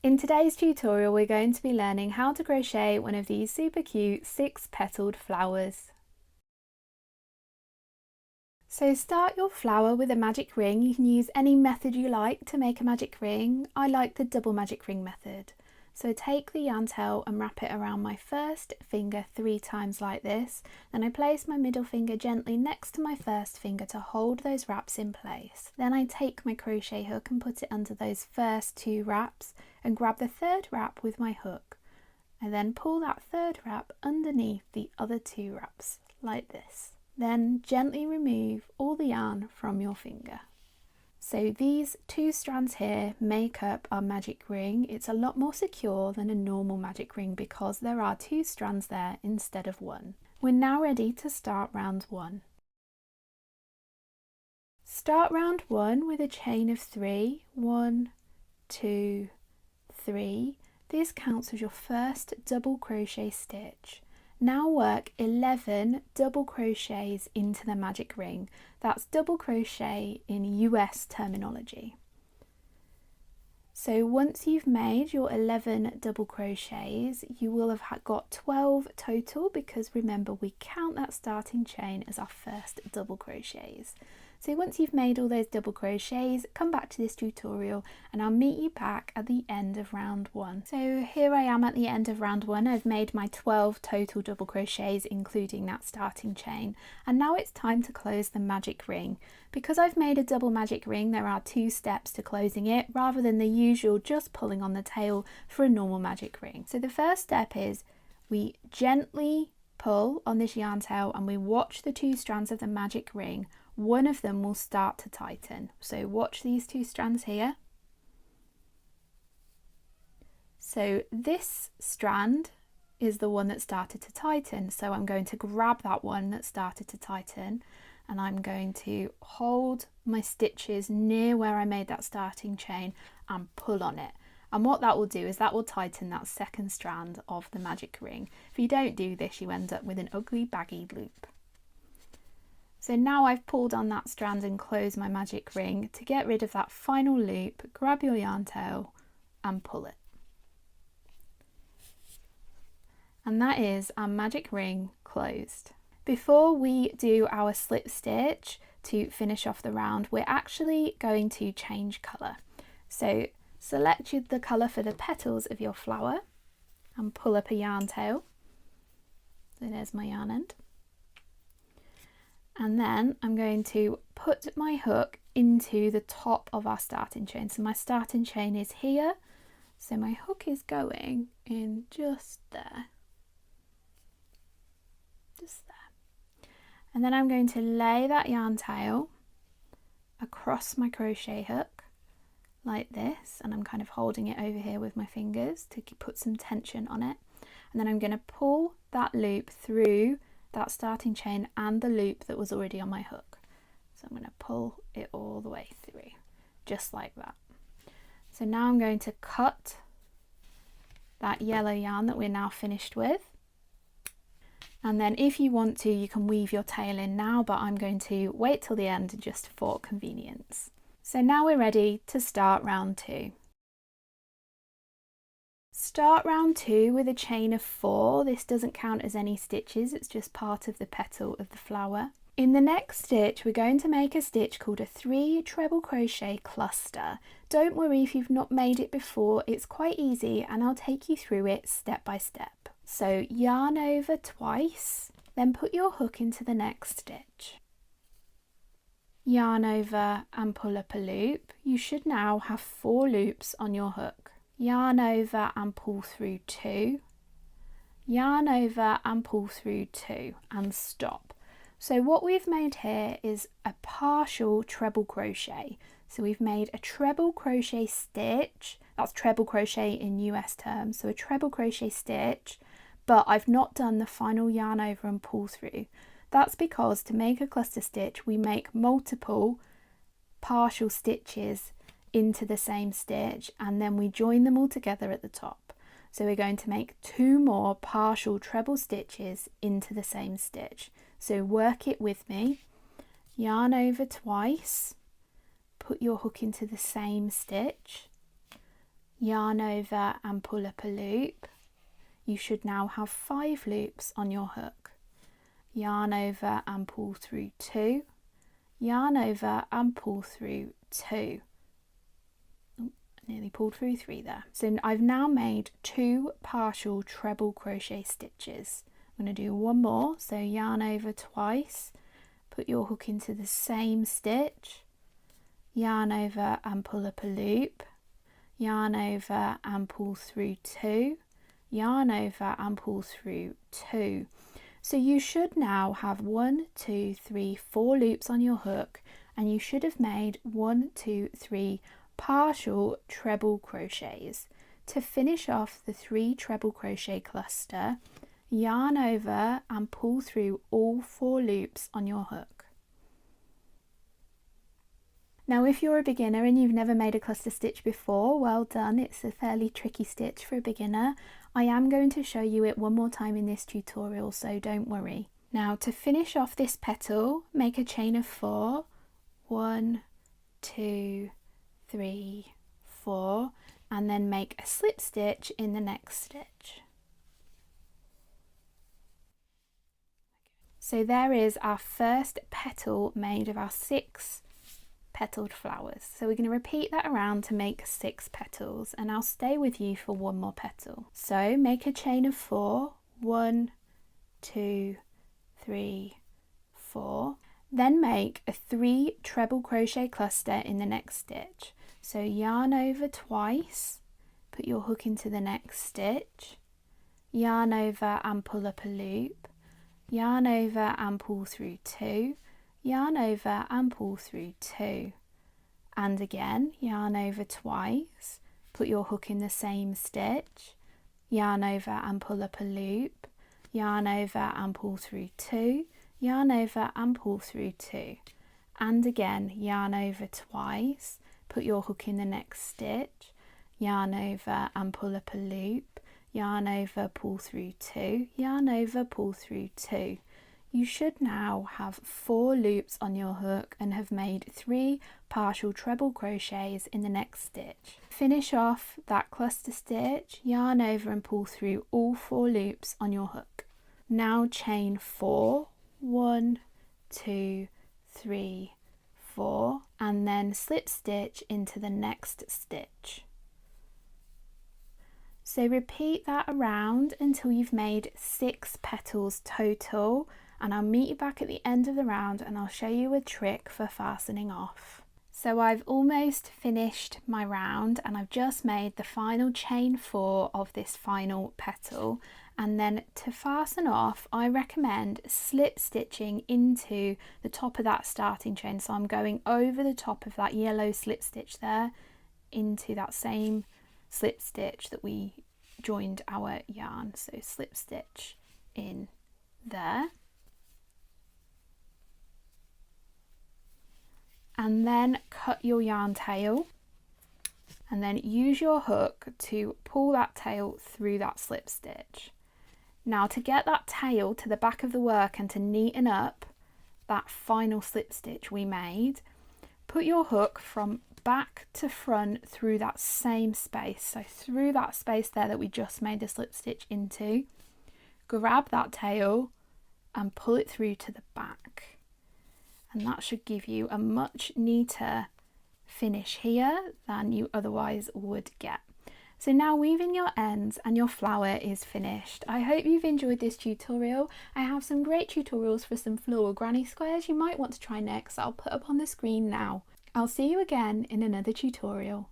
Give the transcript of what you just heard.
In today's tutorial we're going to be learning how to crochet one of these super cute 6-petaled flowers. So start your flower with a magic ring. You can use any method you like to make a magic ring. I like the double magic ring method. So take the yarn tail and wrap it around my first finger 3 times like this. Then I place my middle finger gently next to my first finger to hold those wraps in place. Then I take my crochet hook and put it under those first 2 wraps and grab the 3rd wrap with my hook. I then pull that 3rd wrap underneath the other 2 wraps like this. Then gently remove all the yarn from your finger. So these 2 strands here make up our magic ring. It's a lot more secure than a normal magic ring because there are 2 strands there instead of 1. We're now ready to start round 1. Start round 1 with a chain of 3. 1, 2, 3. This counts as your first double crochet stitch. Now work 11 double crochets into the magic ring. That's double crochet in US terminology. So once you've made your 11 double crochets, you will have got 12 total because remember we count that starting chain as our first double crochets. So once you've made all those double crochets, come back to this tutorial and I'll meet you back at the end of round 1. So here I am at the end of round 1. I've made my 12 total double crochets including that starting chain, and now it's time to close the magic ring. Because I've made a double magic ring, there are 2 steps to closing it rather than the usual just pulling on the tail for a normal magic ring. So the first step is we gently pull on this yarn tail and we watch the 2 strands of the magic ring. One of them will start to tighten. So watch these 2 strands here. So this strand is the one that started to tighten. So I'm going to grab that one that started to tighten and I'm going to hold my stitches near where I made that starting chain and pull on it. And what that will do is that will tighten that second strand of the magic ring. If you don't do this, you end up with an ugly baggy loop. So now I've pulled on that strand and closed my magic ring. To get rid of that final loop, grab your yarn tail and pull it. And that is our magic ring closed. Before we do our slip stitch to finish off the round, we're actually going to change colour. So select the colour for the petals of your flower and pull up a yarn tail. So there's my yarn end. And then I'm going to put my hook into the top of our starting chain. So my starting chain is here. So my hook is going in just there. Just there. And then I'm going to lay that yarn tail across my crochet hook like this. And I'm kind of holding it over here with my fingers to put some tension on it. And then I'm going to pull that loop through that starting chain and the loop that was already on my hook. So I'm going to pull it all the way through, just like that. So now I'm going to cut that yellow yarn that we're now finished with. And then if you want to, you can weave your tail in now, but I'm going to wait till the end just for convenience. So now we're ready to start round 2. Start round 2 with a chain of 4. This doesn't count as any stitches, it's just part of the petal of the flower. In the next stitch, we're going to make a stitch called a 3 treble crochet cluster. Don't worry if you've not made it before, it's quite easy and I'll take you through it step by step. So yarn over twice, then put your hook into the next stitch. Yarn over and pull up a loop. You should now have 4 loops on your hook. Yarn over and pull through 2, yarn over and pull through 2 and stop. So what we've made here is a partial treble crochet. So we've made a treble crochet stitch, that's treble crochet in US terms, so a treble crochet stitch, but I've not done the final yarn over and pull through. That's because to make a cluster stitch we make multiple partial stitches into the same stitch and then we join them all together at the top. So we're going to make 2 more partial treble stitches into the same stitch. So work it with me. Yarn over twice, put your hook into the same stitch, yarn over and pull up a loop. You should now have 5 loops on your hook. Yarn over and pull through 2, yarn over and pull through 2. Nearly pulled through 3 there. So I've now made 2 partial treble crochet stitches. I'm going to do one more, so yarn over twice, put your hook into the same stitch, yarn over and pull up a loop, yarn over and pull through 2, yarn over and pull through 2. So you should now have 1, 2, 3, 4 loops on your hook, and you should have made 1, 2, 3 partial treble crochets. To finish off the 3 treble crochet cluster, yarn over and pull through all 4 loops on your hook. Now if you're a beginner and you've never made a cluster stitch before, well done, it's a fairly tricky stitch for a beginner. I am going to show you it one more time in this tutorial, so don't worry. Now to finish off this petal, make a chain of 4, 1, 2, 3, 4, and then make a slip stitch in the next stitch. So there is our first petal made of our 6 petaled flowers. So we're going to repeat that around to make 6 petals, and I'll stay with you for one more petal. So make a chain of 4, 1, 2, 3, 4. Then make a 3 treble crochet cluster in the next stitch. So yarn over twice, put your hook into the next stitch, yarn over and pull up a loop, yarn over and pull through 2, yarn over and pull through 2, and again yarn over twice, put your hook in the same stitch, yarn over and pull up a loop, yarn over and pull through 2, yarn over and pull through 2, and again yarn over twice, put your hook in the next stitch, yarn over and pull up a loop, yarn over, pull through 2, yarn over, pull through 2. You should now have 4 loops on your hook and have made 3 partial treble crochets in the next stitch. Finish off that cluster stitch, yarn over and pull through all 4 loops on your hook. Now chain 4, 1, 2, 3, 4, and then slip stitch into the next stitch. So repeat that around until you've made 6 petals total, and I'll meet you back at the end of the round and I'll show you a trick for fastening off. So I've almost finished my round and I've just made the final chain 4 of this final petal, and then to fasten off I recommend slip stitching into the top of that starting chain. So I'm going over the top of that yellow slip stitch there into that same slip stitch that we joined our yarn. So slip stitch in there, and then cut your yarn tail, and then use your hook to pull that tail through that slip stitch. Now to get that tail to the back of the work and to neaten up that final slip stitch we made, put your hook from back to front through that same space, so through that space there that we just made the slip stitch into, grab that tail and pull it through to the back, and that should give you a much neater finish here than you otherwise would get. So now weaving your ends and your flower is finished. I hope you've enjoyed this tutorial. I have some great tutorials for some floral granny squares you might want to try next that I'll put up on the screen now. I'll see you again in another tutorial.